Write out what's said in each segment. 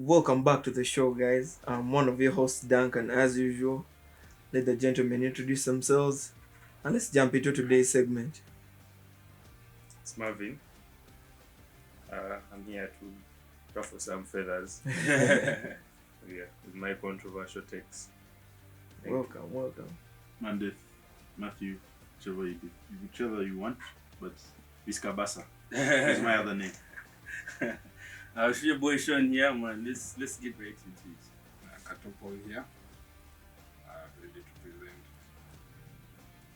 Welcome back to the show, guys. I'm one of your hosts, Duncan, as usual. Let the gentlemen introduce themselves and let's jump into today's segment. It's Marvin. I'm here to ruffle some feathers. Yeah, with my controversial takes. Welcome. Mandeth, Matthew, whichever you want, but Viscabasa is my other name. It's your boy Sean here, man. Let's get right into it. Katopol here. Ready to present.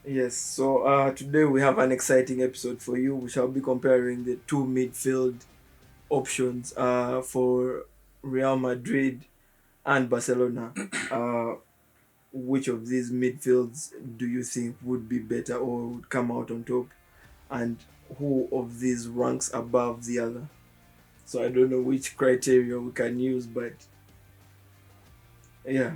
Yes, so today we have an exciting episode for you. We shall be comparing the two midfield options for Real Madrid and Barcelona. Which of these midfields do you think would be better or would come out on top? And who of these ranks above the other? So I don't know which criteria we can use, but yeah.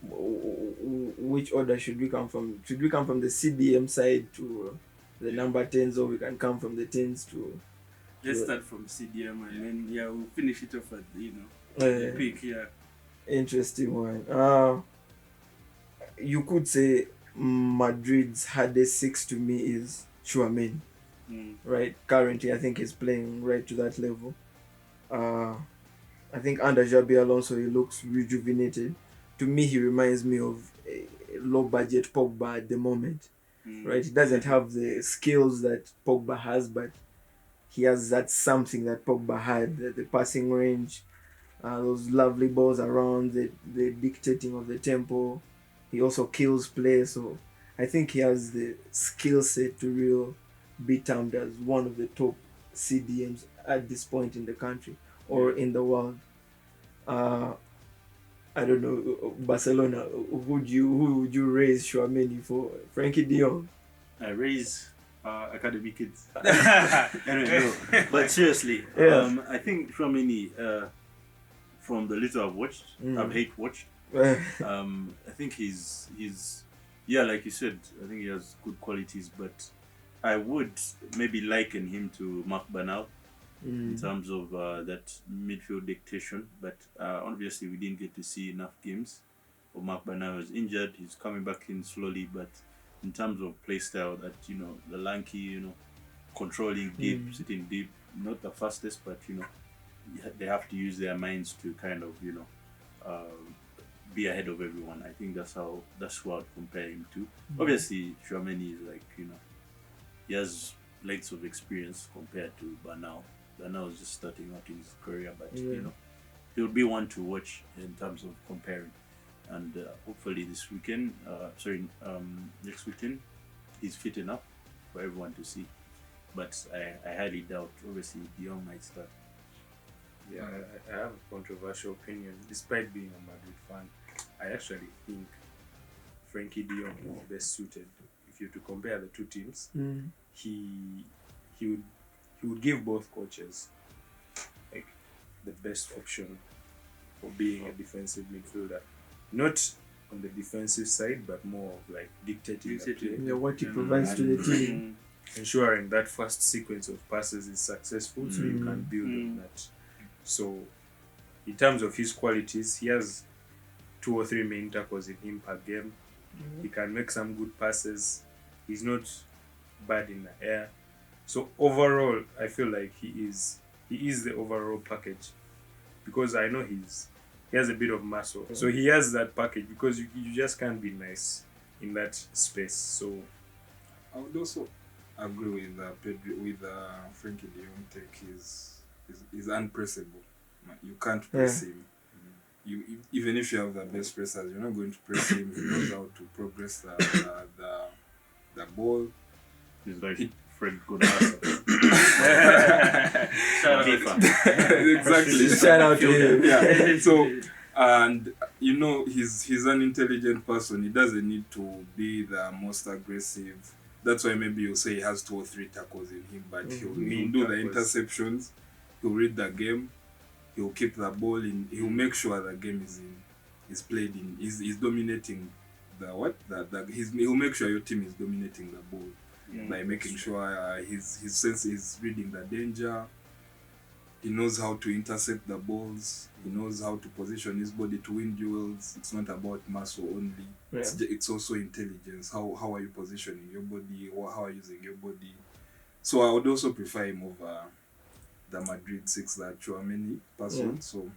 Which order should we come from? Should we come from the CDM side to the number 10s, or we can come from the 10s to... Let's start from CDM and then we'll finish it off at the peak. Interesting one. You could say Madrid's hardest six to me is Tchouaméni. Right, currently I think he's playing right to that level. I think under Xabi Alonso he looks rejuvenated. To me, he reminds me of a low budget Pogba at the moment. Right, he doesn't have the skills that Pogba has, but he has that something that Pogba had, the passing range, those lovely balls around, the dictating of the tempo. He also kills play, so I think he has the skill set to really be termed as one of the top CDMs at this point in the country or in the world. I don't know, Barcelona, who would you raise Tchouaméni for? Frankie de Jong? I raise academy kids. Anyway, no. But seriously, I think Tchouaméni, from the little I've watched, I've watched. I think he's like you said, I think he has good qualities, but I would maybe liken him to Marc Bernal in terms of that midfield dictation, but obviously we didn't get to see enough games. Marc Bernal was injured, he's coming back in slowly, but in terms of play style, that the lanky, controlling deep, sitting deep, not the fastest, but they have to use their minds to kind of be ahead of everyone. I think that's who I'd compare him to. Obviously, Tchouaméni is like, he has lengths of experience compared to Bernal. Bernal is just starting out in his career, but he'll be one to watch in terms of comparing. And hopefully next weekend, he's fit enough for everyone to see. But I highly doubt, obviously, de Jong might start. Yeah, I have a controversial opinion. Despite being a Madrid fan, I actually think Frankie de Jong is best suited. If you were to compare the two teams, he would give both coaches like the best option for being a defensive midfielder. Not on the defensive side, but more of like dictating the play. Yeah, what he provides to the team. Ensuring that first sequence of passes is successful, so you can build on that. So, in terms of his qualities, he has 2 or 3 main tackles in him per game. He can make some good passes. He's not bad in the air. So overall, I feel like he is the overall package, because I know he has a bit of muscle. So he has that package, because you just can't be nice in that space. So I would also agree with Frankie de Jong take. Is unpressable. You can't press him. Even if you have the best pressers, you're not going to press him. He knows how to progress the ball. He's like Fred Godasa. Exactly. Shout out to him. Yeah. So, and he's an intelligent person. He doesn't need to be the most aggressive. That's why maybe you'll say he has 2 or 3 tackles in him, but he'll do the interceptions. He'll read the game. He'll keep the ball in. He'll make sure the game is played in. He's dominating he'll make sure your team is dominating the ball by making sure his sense is reading the danger. He knows how to intercept the balls. He knows how to position his body to win duels. It's not about muscle only. Yeah. It's also intelligence. How are you positioning your body? Or how are you using your body? So I would also prefer him over the Madrid 6 that Tchouaméni person. Yeah. So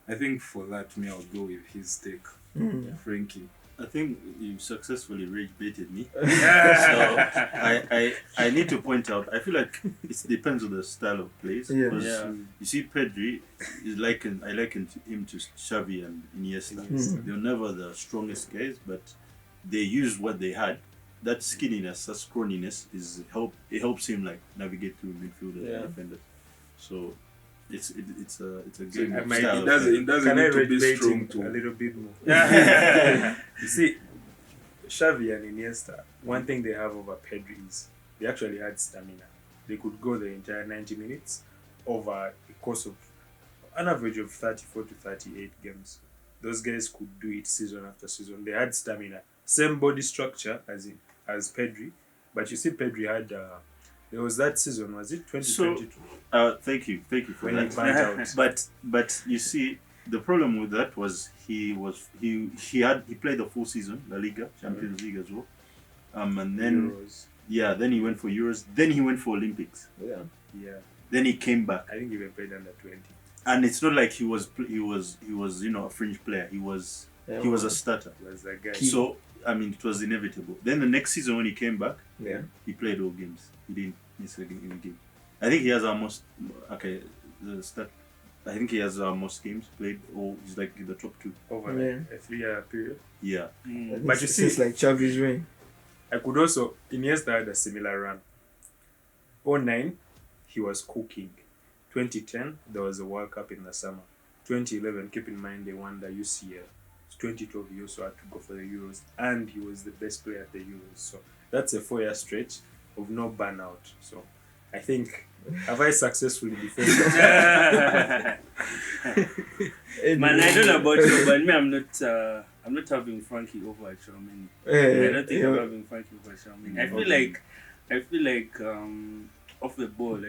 I think for that, I'll go with his take, Frankie. I think you successfully rage baited me. So I need to point out, I feel like it depends on the style of plays. Yeah. You see, Pedri is I liken him to Xavi and Iniesta. They're never the strongest guys, but they use what they had. That skinniness, that scrawniness it helps him like navigate through midfield and defenders. So it's a game of style. It doesn't Can I need to rate be bait strong him too. a little bit more? You see, Xavi and Iniesta, one thing they have over Pedri is they actually had stamina. They could go the entire 90 minutes over the course of an average of 34 to 38 games. Those guys could do it season after season. They had stamina. Same body structure as Pedri. But you see, Pedri had... there was that season, was it 2022? So, thank you for When that. he burnt out. But you see, the problem with that was he played the full season, La Liga, Champions League as well, and then Euros. then he went for Euros, then he went for Olympics, Yeah. then he came back, I think he even played under 20. and it's not like he was a fringe player. He was a starter. He was that guy. So I mean, it was inevitable. Then the next season when he came back, Yeah. he played all games. He didn't miss any game. I think he has almost I think he has most games played, or he's like in the top 2 Over a 3-year period. Yeah. But you see, it's like Xavi's reign. I could also, Iniesta had a similar run. 2009, he was cooking. 2010, there was a World Cup in the summer. 2011, keep in mind they won the UCL. 2012, he also had to go for the Euros, and he was the best player at the Euros. So that's a 4-year stretch of no burnout. So I think, have I successfully defended? Man, I don't know about you, but me, I'm not having Frankie over Tchouaméni. I don't think I'm having Frankie over Tchouaméni. I feel like off the ball,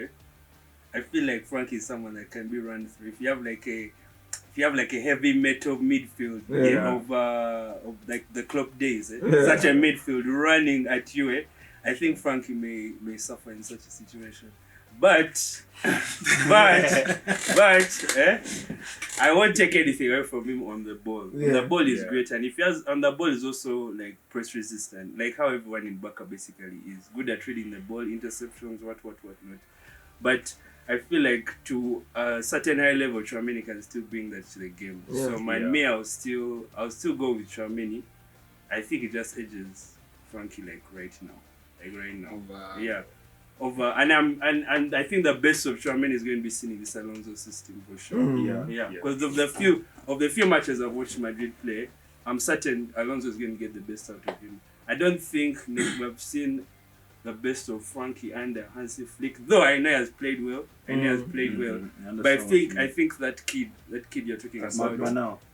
I feel like Frankie is someone that can be run through. If you have like a heavy metal midfield of like the club days, such a midfield running at you, I think Frankie may suffer in such a situation. But I won't take anything away from him on the ball. Yeah. The ball is great, and if he has on the ball is also like press resistant, like how everyone in Barca basically is good at reading the ball, interceptions, what not. But I feel like to a certain high level, Tchouaméni can still bring that to the game. Yeah. So me, I'll still go with Tchouaméni. I think it just edges Frankie right now. Over and I think the best of Tchouaméni is going to be seen in this Alonso system for sure. Yeah. Because of the few matches I've watched Madrid play, I'm certain Alonso is going to get the best out of him. I don't think we've seen the best of Frankie under Hansi Flick, though I know he has played well. But I think that kid you're talking about.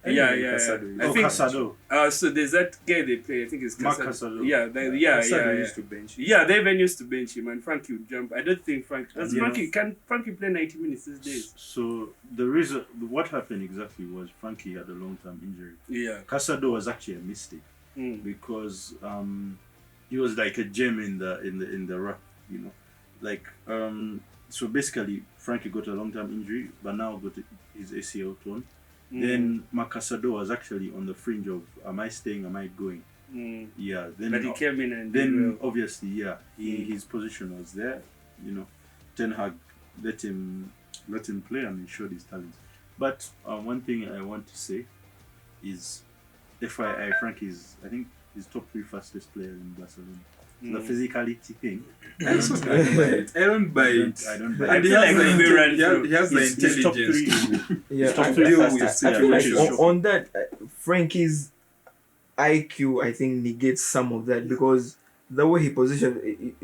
Casado. So there's that guy they play. I think it's Casado. Casado used to bench him. Yeah, they even used to bench him, and Frankie would jump. I don't think can Frankie play 90 minutes these days? So the reason what happened exactly was Frankie had a long-term injury. Yeah. Casado was actually a mistake because he was like a gem in the rough, so basically Frankie got a long-term injury, but now got his ACL torn. Then Casado was actually on the fringe of am I staying, am I going? Yeah. But he came in and then obviously his position was there. Ten Hag let him play and he showed his talents. But one thing I want to say is, FYI, Frankie is, I think, he's top 3 fastest player in Barcelona. The physicality thing, I don't buy it. And he has the intelligence. Yeah, top I 3 feel fastest. like on that, Frankie's IQ, I think, negates some of that, because the way he positioned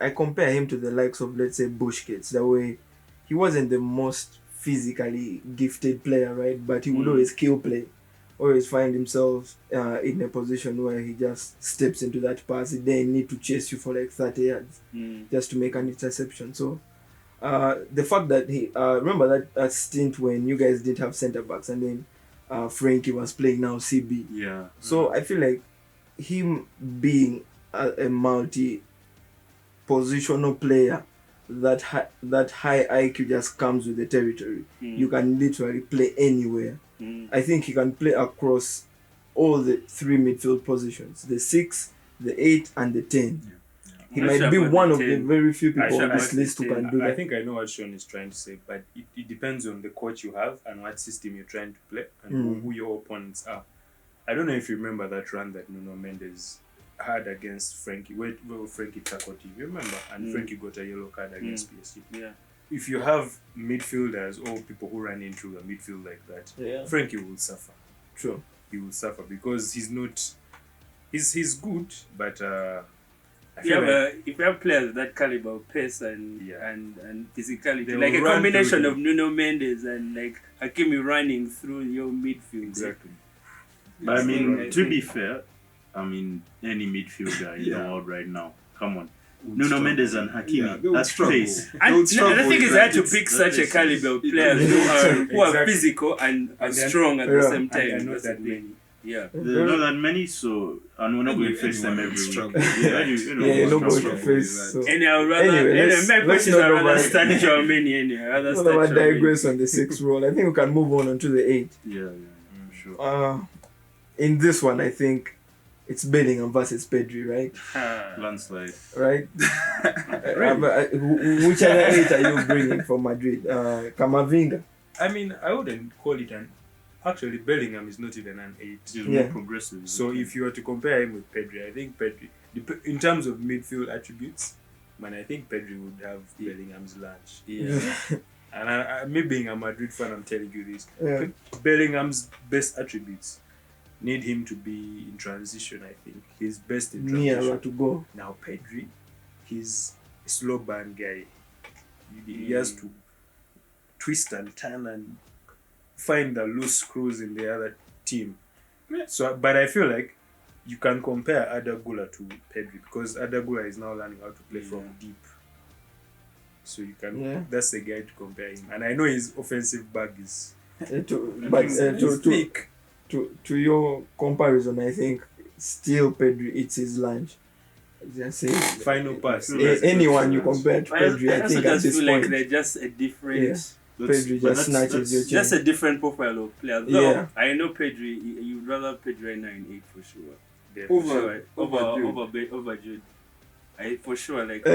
I compare him to the likes of, let's say, Busquets. The way he wasn't the most physically gifted player, right? But he would always kill play. Always find himself in a position where he just steps into that pass. He then need to chase you for like 30 yards just to make an interception. So the fact that he remember that stint when you guys didn't have centre backs and then Frankie was playing now CB. Yeah. So I feel like him being a multi positional player, that high IQ just comes with the territory. You can literally play anywhere. I think he can play across all the 3 midfield positions, the 6, the 8 and the 10. He might be one of the very few people on this list who can do that. I think I know what Sean is trying to say, but it depends on the coach you have and what system you're trying to play and who your opponents are. I don't know if you remember that run that Nuno Mendes had against Frankie. Where Frankie tackled him, you remember? And Frankie got a yellow card against PSG. Yeah. If you have midfielders or people who run into a midfield like that, Frankie will suffer. True. He will suffer because he's not... He's good, but... If you have players that caliber of pace and physicality, like a combination of Nuno Mendes and like Hakimi running through your midfield. Exactly. But I mean, to be fair, I mean, any midfielder in the world right now, come on. Nuno Mendes and Hakimi, that's pace. And the thing is, I had to pick such a caliber of players who are physical and strong at the same time. I know that many. Yeah. There are not that many, so and we're not going to face them every week. You're not going to face. So. Anyhow, my questions are rather start Germany anyway. Rather digress on the 6th role. I think we can move on to the 8th. Yeah, sure. In this one, I think it's Bellingham versus Pedri, right? Landslide. Right? Which other 8 are you bringing for Madrid? Camavinga? I mean, I wouldn't call it an... Actually, Bellingham is not even an 8. He's more progressive. So if you were to compare him with Pedri, I think Pedri, in terms of midfield attributes, I think Pedri would have Bellingham's lunch. Yeah. And me being a Madrid fan, I'm telling you this. Yeah. Bellingham's best attributes need him to be in transition, I think. He's best in transition. Nearer to go. Now, Pedri, he's a slow burn guy. He has to twist and turn and find the loose screws in the other team. So, but I feel like you can compare Adagula to Pedri because Adagula is now learning how to play from deep. So you can that's the guy to compare him. And I know his offensive bag is to your comparison, I think still Pedri eats his lunch. Just say final pass. Anyone you compare to Pedri, I think at this feel point, like they're just a different. Pedri just snatches your chin. Just a different profile of player. Though I know Pedri, you'd rather Pedri right now in 8 for sure. Over Jude. For sure, like the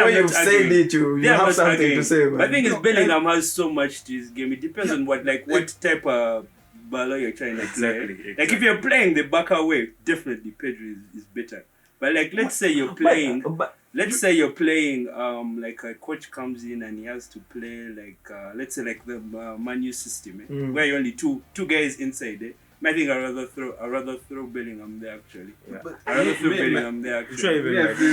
way you've said it, you have something to say, man. I think it's Bellingham has so much to his game. It depends on what type of ball you're trying to play. Exactly. Like if you're playing the back away, definitely Pedri is better. But like let's say you're playing like a coach comes in and he has to play like let's say like the Manu system where you only two guys inside. I think I'd rather throw Bellingham there actually. Yeah. I'd rather throw Bellingham there actually.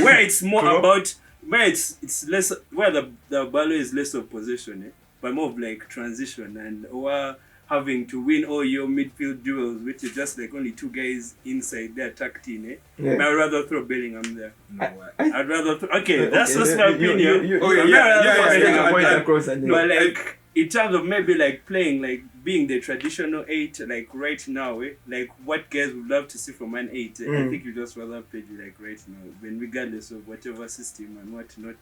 Where it's more about it's less where the ball is less of possession, but more of like transition and having to win all your midfield duels, which is just like only 2 guys inside their tucked in. But I'd rather throw Bellingham there. I'd rather that's my opinion. But like in terms of maybe like playing like being the traditional 8 like right now, like what guys would love to see from an 8. I think you just rather play like right now, when regardless of whatever system and what not.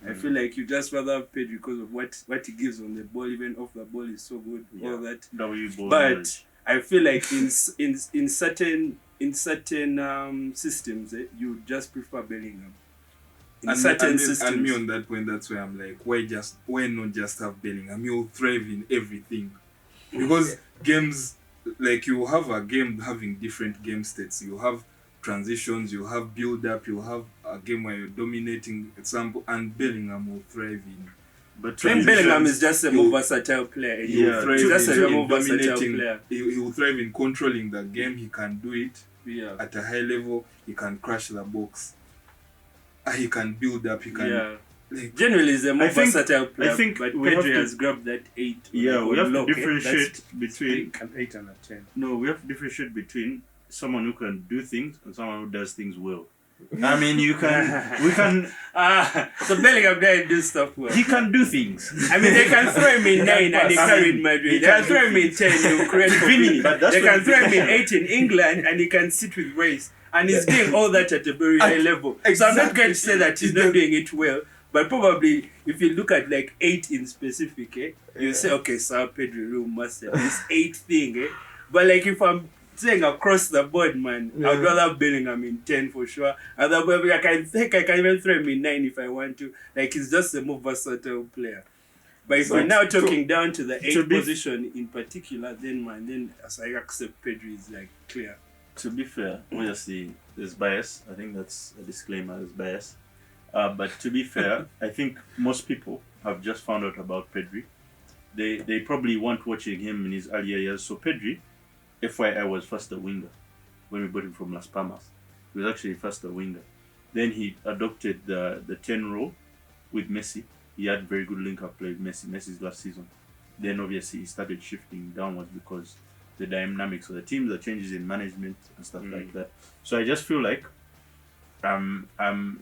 I feel like you just rather Pedri because of what he gives on the ball, even off the ball is so good. All that. But I feel like in certain systems, you just prefer Bellingham. In certain systems. And me on that point, that's why I'm like, why not just have Bellingham? You'll thrive in everything. Because games, like you have a game having different game states. You have transitions, you have build up, you have a game where you're dominating example, and Bellingham will thrive in. But Bellingham is just a more versatile player. He will thrive in controlling the game. He can do it at a high level. He can crash the box. He can build up. He can. Like, generally, he's a more versatile player. I think but Pedri has grabbed that 8. We have to differentiate between an 8 and a 10. No, we have to differentiate between someone who can do things and someone who does things well. I mean, we can. So Bellingham didn't do stuff well. He can do things. I mean, they can throw him in 9 and he carried Madrid. They can throw him in 10 in Ukraine. They can throw him in 8 in England and he can sit with race. And he's doing all that at a very high level. So I'm not going to say that he's not doing it well. But probably, if you look at like 8 in specific, you say, okay, Sao Pedro, real master. This 8 thing, But like if I'm saying across the board, man, I'd rather Bellingham in 10 for sure. Otherwise, I can even throw him in 9 if I want to. Like, he's just a more versatile player. But if we're now talking down to the 8th position in particular, then as I accept Pedro is like clear. To be fair, obviously there's bias. I think that's a disclaimer. There's bias. But to be fair, I think most people have just found out about Pedri. They probably weren't watching him in his earlier years. So Pedri, FYI, was first a winger when we bought him from Las Palmas. He was actually first a winger. Then he adopted the 10 role with Messi. He had very good link-up play with Messi's last season. Then obviously he started shifting downwards because the dynamics of the team, the changes in management and stuff like that. So I just feel like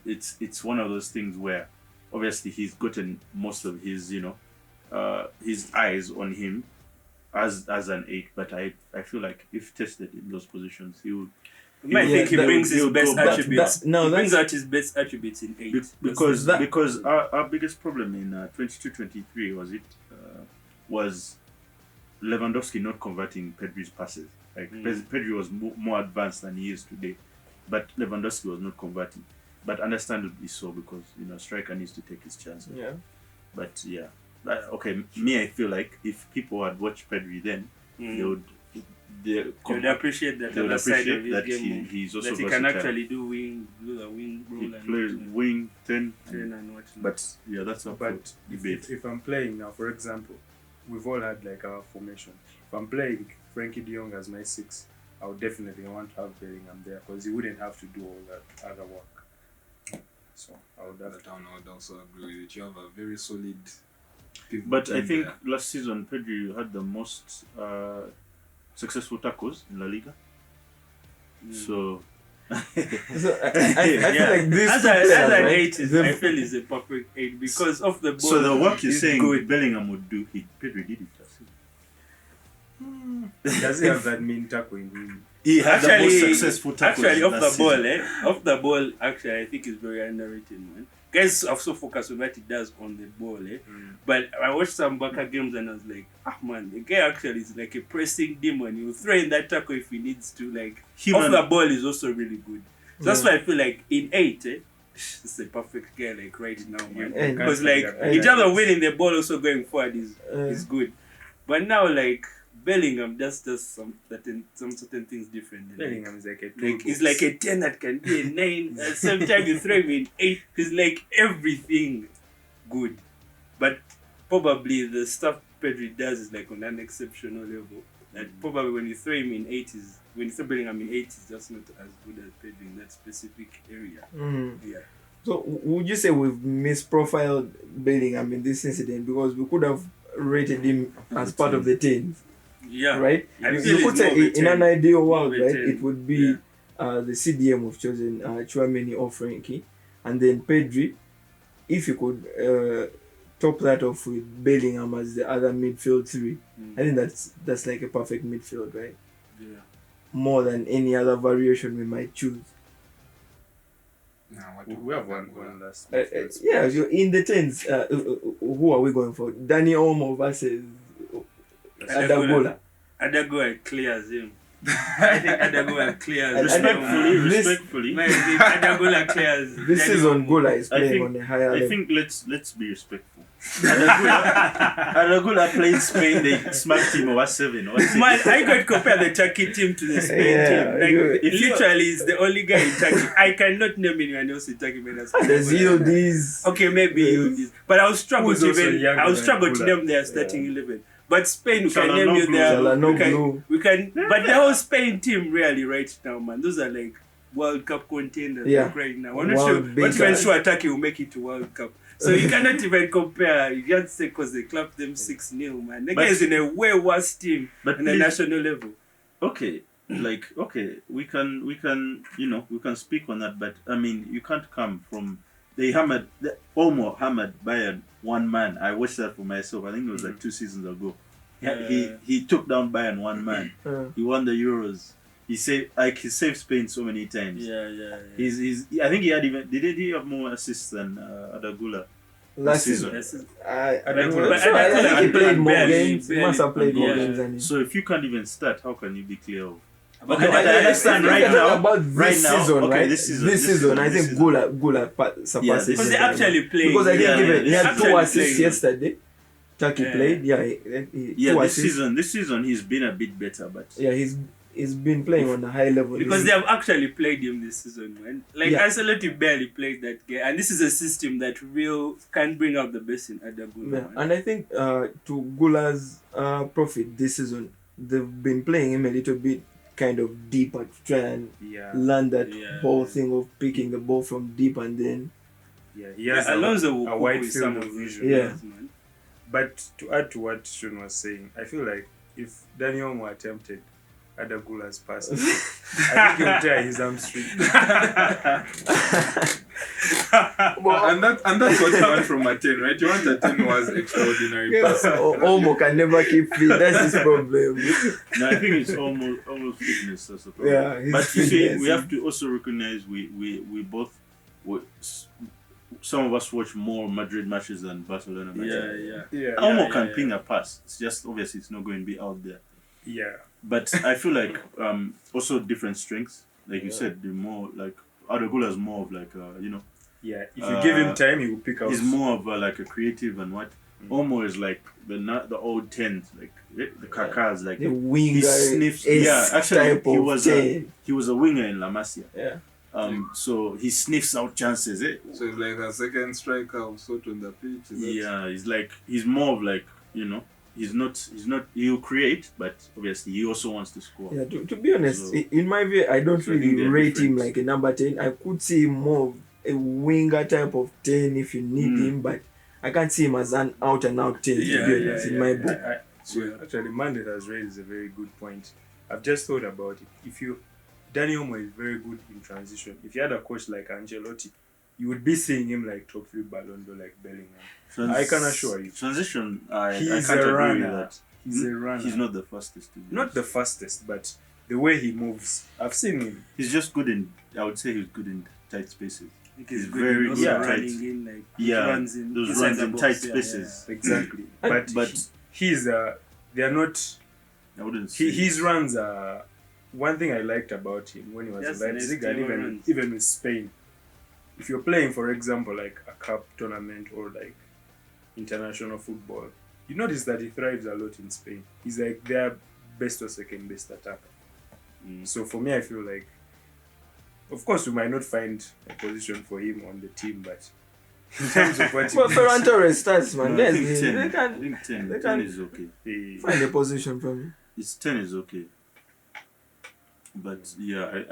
it's one of those things where obviously he's gotten most of his his eyes on him as an 8, but I feel like if tested in those positions he would. I think he brings his best attributes. He brings out his best attributes in 8. Because our biggest problem in 22-23 was Lewandowski not converting Pedri's passes. Like Pedri was more advanced than he is today, but Lewandowski was not converting. But understandably so, because striker needs to take his chances. Yeah. But yeah, I feel like if people had watched Pedri then, they would appreciate that. They would appreciate that he's also that he can actually do the wing role. He plays wing 10 and what. But yeah, that's up for debate. If I'm playing now, for example, we've all had like our formation. If I'm playing Frankie de Jong as my 6, I would definitely want to have Bellingham there because he wouldn't have to do all that other work. So I would also agree with it. You have a very solid. But I think last season Pedri had the most successful tackles in La Liga. So I feel like this as an 8 I feel is a perfect 8 because of the ball. So the work you're saying good. Bellingham would do, Pedri did it last season. Does he have that mean tackle in him? He had the most successful tackles. Actually, off the ball, actually, I think is very underrated, man. Guys are so focused on what he does on the ball, But I watched some Barca games and I was like, man, the guy actually is like a pressing demon. He'll throw in that tackle if he needs to. Like, off the ball is also really good. So that's why I feel like in 8, it's a perfect guy like right now, man. Because like in terms of winning the ball, also going forward is good. But now like Bellingham just does some certain things differently. Bellingham is like he's like a 10 that can be a 9. At the same time you throw him in 8. He's like everything good. But probably the stuff Pedri does is like on an exceptional level. That probably when you throw him in 8 when you throw Bellingham in 8 is just not as good as Pedri in that specific area. Yeah. So would you say we've misprofiled Bellingham in this incident because we could have rated him as part of the 10? Yeah. Right? You could say in an ideal world, right, it would be the CDM we've chosen, Tchouaméni or Frankie, and then Pedri, if you could top that off with Bellingham as the other midfield 3. I think that's like a perfect midfield, right? Yeah. More than any other variation we might choose. We have one last. You're in the 10s. Who are we going for? Dani Olmo versus Adagola. Adagola clears him. I think Adagola clears Respectfully. Adagola clears. This season Gola is playing on a higher level. I think let's be respectful. Adagola played Spain, they smacked him over 7. Man, I could compare the Turkey team to the Spain team. Like, literally, is the only guy in Turkey. I cannot name anyone else in Turkey. There's Yildiz. Okay, maybe Yildiz. But I was struggle to name their starting 11. But Spain, we can name you there. We can. But the whole Spain team, really, right now, man, those are like World Cup contenders right now. I'm not even sure Turkey will make it to World Cup. So you cannot even compare. You can't say because they clapped them 6-0, man. The guys in a way worse team on the national level. Okay, like, okay, we can we can speak on that, but I mean, you can't come from Olmo hammered Bayern one man. I watched that for myself. I think it was like 2 seasons ago. He took down Bayern one man. He won the Euros. He saved Spain so many times. Yeah. He's I think he had did he have more assists than Adagula last season? I think he played more games. He must have played more games than him. So if you can't even start, how can you be clear of? But Okay, but I understand right now. About this season, okay, right? This season, I think Gula surpassed because him. they actually played. Because I think he had actually 2 assists played. yesterday. Turkey played. This season he's been a bit better, but he's been playing on a high level. Because they have actually played him this season, man. Like Ancelotti barely played that game, and this is a system that can bring out the best in Adagula. Yeah. And I think to Gula's profit this season, they've been playing him a little bit kind of deeper to try and learn that whole thing of picking the ball from deep, and then he has Alonso a wide field of vision. Man. But to add to what Shun was saying, I feel like if Daniel Mo attempted Adagula's pass, I think he'll tear his hamstring. and that's what you want from a 10, right? You want a 10 who has extraordinary pass. Olmo can never keep fit. That's his problem. No, I think it's almost fitness. That's the problem. Yeah, but you see, we have to also recognize we both. Some of us watch more Madrid matches than Barcelona matches. Olmo can ping a pass. It's just obviously it's not going to be out there. Yeah. But I feel like also different strengths. Like you said, the more like Adagula is more of like Yeah, if you give him time, he will pick out. He's more of like a creative and what. Olmo is like the old 10s, like the Kakas, like the winger. He sniffs. Actually, he was a winger in La Masia. Yeah. So he sniffs out chances. So he's like a second striker of sort on the pitch. He's more of like he'll create, but obviously he also wants to score. Yeah, to be honest, so, in my view, I don't really rate him like a number 10. I could see him more of a winger type of 10 if you need him, but I can't see him as an out and out 10 to be honest in my book. Actually, Mandel has raised a very good point. I've just thought about it. Daniel Mo is very good in transition. If you had a coach like Ancelotti, you would be seeing him like top 3 Ballon d'Or like Bellingham. I can assure you. Transition, he's I can't a agree runner. with that. He's a runner. He's not the fastest. Not the fastest, but the way he moves. I've seen him. He's just good I would say he's good in tight spaces. He's very good in running in, like, runs in tight spaces. Yeah. Exactly. But they are not. I wouldn't say. His runs are. One thing I liked about him when he was in Leipzig and even with Spain, if you're playing, for example, like a cup tournament or like international football, you notice that he thrives a lot in Spain. He's like their best or second best attacker. So for me, I feel like, of course, we might not find a position for him on the team, but in terms of what well, Ferran Torres starts, man. No, I think 10 is okay. Find a position for me. 10 is okay. But yeah,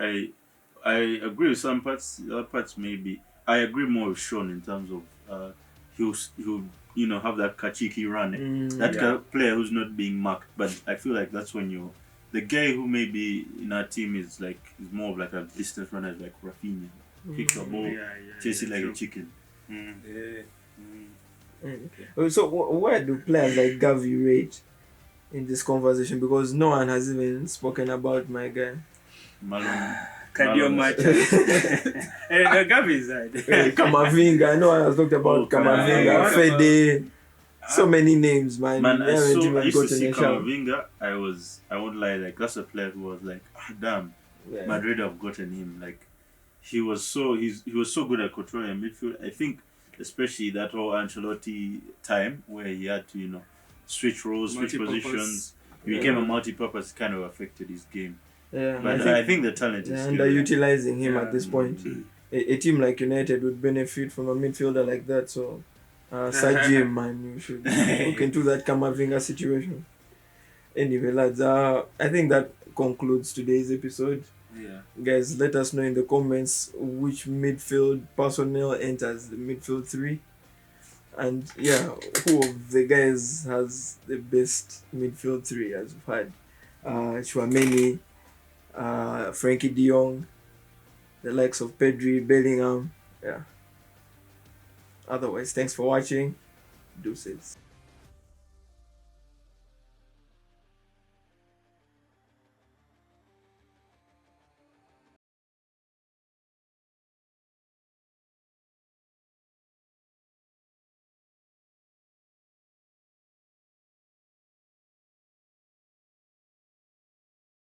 I agree with some parts. The other parts maybe I agree more with Sean in terms of he'll have that kachiki run. Kind of player who's not being marked. But I feel like that's when the guy who maybe in our team is more of like a distance runner, like Rafinha. Kick the ball, chase it like a chicken. So where do players like Gavi rate in this conversation? Because no one has even spoken about my guy. Malone. Cardio match. Gavi side. Kamavinga. No one has talked about Kamavinga. Fede. So many names, man. I used to see Kamavinga. I won't lie, like that's a player who was like, damn, Madrid have gotten him. Like he was so good at controlling midfield. I think especially that whole Ancelotti time where he had to, switch roles, switch positions. He became a multi-purpose, kind of affected his game. Yeah, but I think the talent is underutilizing him at this point. A team like United would benefit from a midfielder like that. So, Sajim, man, you should look into that Kamavinga situation. Anyway, lads, I think that concludes today's episode. Yeah. Guys, let us know in the comments which midfield personnel enters the midfield 3. And who of the guys has the best midfield 3 as we've had? Chouameni, Frankie de Jong, the likes of Pedri, Bellingham. Yeah. Otherwise, thanks for watching. Deuces.